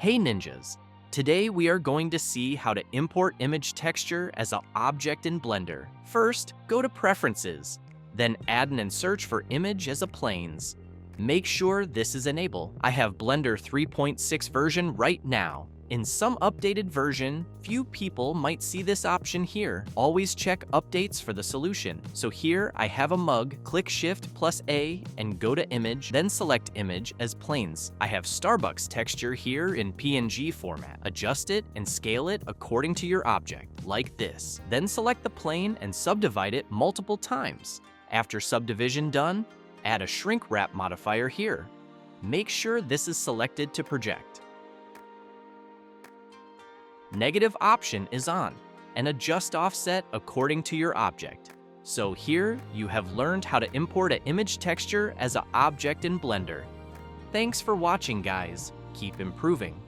Hey ninjas! Today we are going to see how to import image texture as an object in Blender. First, go to Preferences, then add and search for image as a planes. Make sure this is enabled. I have Blender 3.6 version right now. In some updated version, few people might see this option here. Always check updates for the solution. So here I have a mug, click Shift plus A and go to Image, then select Image as Planes. I have Starbucks texture here in PNG format. Adjust it and scale it according to your object, like this. Then select the plane and subdivide it multiple times. After subdivision done, add a shrink wrap modifier here. Make sure this is selected to project. Negative option is on, and adjust offset according to your object. So here you have learned how to import an image texture as an object in Blender. Thanks for watching, guys. Keep improving.